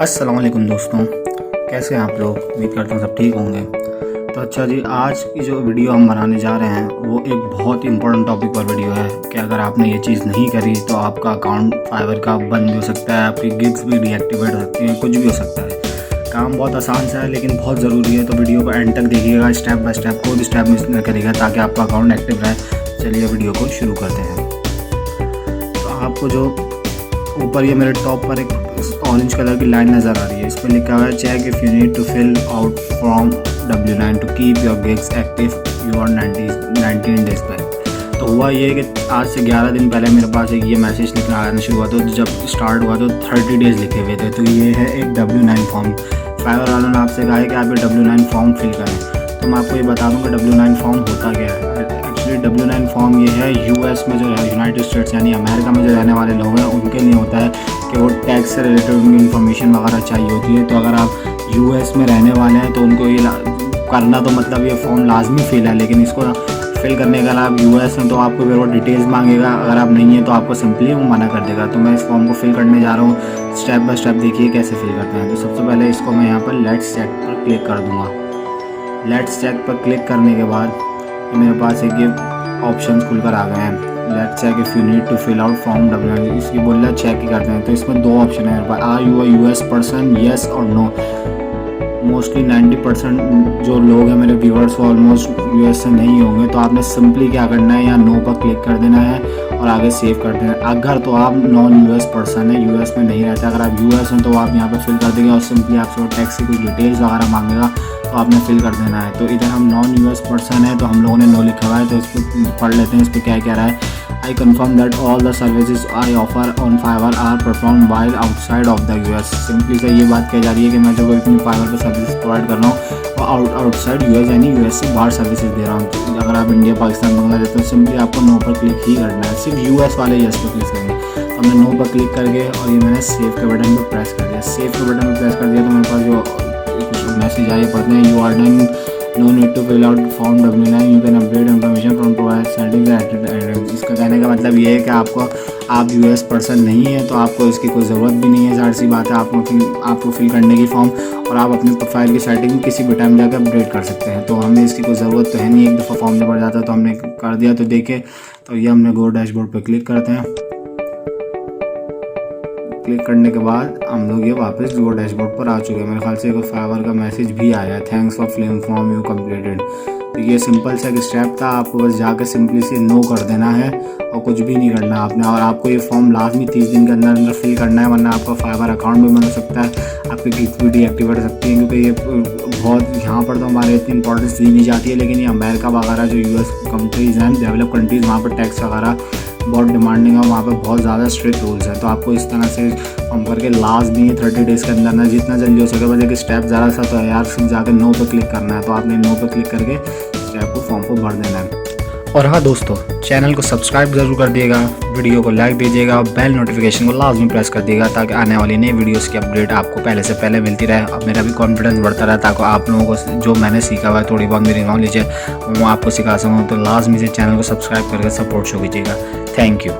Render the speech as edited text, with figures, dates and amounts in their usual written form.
अस्सलाम वालेकुम दोस्तों, कैसे हैं आप लोग। उम्मीद करता हूँ सब ठीक होंगे। तो अच्छा जी, आज की जो वीडियो हम बनाने जा रहे हैं वो एक बहुत ही इम्पोर्टेंट टॉपिक पर वीडियो है कि अगर आपने ये चीज़ नहीं करी तो आपका अकाउंट फाइवर का बंद भी हो सकता है, आपकी गिग्स भी डीएक्टिवेट हो सकती हैं, कुछ भी हो सकता है। काम बहुत आसान सा है लेकिन बहुत ज़रूरी है, तो वीडियो को एंड तक देखिएगा, स्टेप बाय स्टेप कोई भी स्टेप मिस न करिएगा ताकि आपका अकाउंट एक्टिव रहे। चलिए वीडियो को शुरू करते हैं। तो आपको जो ऊपर ये मेरे टॉप पर एक ऑरेंज कलर की लाइन नज़र आ रही है, इस पर लिखा हुआ है check if you need to fill out from W9 to keep your gigs active your 19 days back. तो हुआ ये कि आज से 11 दिन पहले मेरे पास एक ये मैसेज लिखना आना शुरू हुआ। तो जब स्टार्ट हुआ तो 30 डेज़ लिखे हुए थे। तो ये है एक W9 फॉर्म। फाइवर वालों ने आपसे कहा है कि आप ये W9 फॉर्म फिल करें। तो मैं आपको ये बता दूँ कि W9 फॉर्म होता क्या है। एक्चुअली W9 फॉर्म ये है US में जो है, यूनाइटेड स्टेट्स यानी अमेरिका में जो रहने वाले लोग हैं उनके लिए होता है कि वो टैक्स से रिलेटेड उनकी इन्फॉर्मेशन वगैरह चाहिए होती है। तो अगर आप US में रहने वाले हैं तो उनको ये करना, तो मतलब ये फॉर्म लाजमी फिल है, लेकिन इसको फिल करने के अगर आप US हैं तो आपको फिर वो डिटेल्स मांगेगा, अगर आप नहीं हैं तो आपको सिंपली वो मना कर देगा। तो मैं इस फॉर्म को फिल करने जा रहा हूँ, स्टेप बाय स्टेप देखिए कैसे फिल करते हैं। तो सबसे पहले इसको मैं यहाँ पर लेट्स चेक पर क्लिक कर दूँगा। लेट्स चेक पर क्लिक करने के बाद मेरे पास एक ये ऑप्शन खुलकर आ गए हैं, let's check if you need to fill out form W9। इसकी बोल रहा है चेक ही करते हैं। तो इसमें दो ऑप्शन है मेरे पास, are you a US person, yes और नो। मोस्टली 90% जो लोग हैं मेरे व्यूअर्स वो ऑलमोस्ट US से नहीं होंगे। तो आपने सिंपली क्या करना है, यहाँ नो पर क्लिक कर देना है और आगे सेव कर देना है। अगर तो आप नॉन US पर्सन है, US में नहीं रहता, अगर आप US हैं तो आप यहाँ पर फिल कर देंगे और सिंपली आपसे वो टैक्स की कुछ डिटेल्स वगैरह मांगेगा तो आपने फिल कर देना है। तो इधर हम नॉन US पर्सन है तो हम लोगों ने नो लिखा हुआ है, तो इस पर पढ़ लेते हैं इस पर क्या कह रहा है। I confirm that all the services I offer on Fiverr are perform while outside of the US। Simply से ये बात कही जा रही है कि मैं जो अपनी फाइवर पर सर्विस प्रोवाइड कर रहा हूँ वो आउटसाइड US यानी US से बाहर सर्विसेज दे रहा हूँ। तो अगर आप इंडिया, पाकिस्तान, बांग्लादेश तो सिंपली आपको नो पर क्लिक ही करना है, सिर्फ US वाले यस पर क्लिक करेंगे। तो हमने नो पर क्लिक करके और ये मैंने सेव के बटन पर प्रेस कर दिया। सेव के बटन पर प्रेस कर दिया तो मेरे पास जो कुछ मैसेज आए पढ़ते हैं, you are done, no need to fill out form W9, you can update information from provide settings and. इसका कहने का मतलब ये है कि आप US पर्सन नहीं है तो आपको इसकी कोई ज़रूरत भी नहीं है। ज़ाहिर सी बात है आपको फिल करने की फॉर्म, और आप अपनी प्रोफाइल की सेटिंग किसी भी टाइम जाकर अपडेट कर सकते हैं। तो हमें इसकी कोई ज़रूरत तो है नहीं, एक दफ़ा फॉर्म जब पड़ जाता है तो हमने कर दिया। तो देखें, तो ये हमने गो डैशबोर्ड पर क्लिक करते हैं। क्लिक करने के बाद हम लोग ये वापस गो डैशबोर्ड पर आ चुके हैं। मेरे ख्याल से एक फाइवर का मैसेज भी आया है, thanks for filling form you completed. तो ये सिंपल सा एक स्टेप था, आपको बस जाकर सिंपली से नो कर देना है और कुछ भी नहीं करना आपने। और आपको ये फॉर्म लाजमी 30 दिन के अंदर फिल करना है, वरना आपका फाइवर अकाउंट भी बन सकता है, आपकी गिग्स भी डीएक्टिवेट हो सकती है। क्योंकि ये बहुत यहाँ पर तो हमारे इतनी इंपॉर्टेंस दी नहीं जाती है, लेकिन ये अमेरिका वगैरह जो US कंट्रीज़ हैं, डेवलप कंट्रीज़, वहाँ पर टैक्स वगैरह बहुत डिमांडिंग है, वहाँ पे बहुत ज़्यादा स्ट्रिक्ट रूल्स हैं। तो आपको इस तरह से फॉर्म करके लाजमी 30 डेज़ के अंदर ना जितना जल्दी हो सके, बस एक स्टेप ज़रा सा तो है यार, फिर जाकर नो पे क्लिक करना है। तो आपने नो पे क्लिक करके स्टेप को फॉर्म को भर देना है। और हाँ दोस्तों, चैनल को सब्सक्राइब ज़रूर कर दिएगा, वीडियो को लाइक दीजिएगा और बेल नोटिफिकेशन को लाजमी प्रेस कर दिएगा ताकि आने वाली नई वीडियोस की अपडेट आपको पहले से पहले मिलती रहे। अब मेरा भी कॉन्फिडेंस बढ़ता रहे ताकि आप लोगों को जो मैंने सीखा हुआ है, थोड़ी बहुत मेरी नॉलेज है वो आपको सिखा सकूँ। तो लाजमी से चैनल को सब्सक्राइब करके सपोर्ट शो कीजिएगा। Thank you.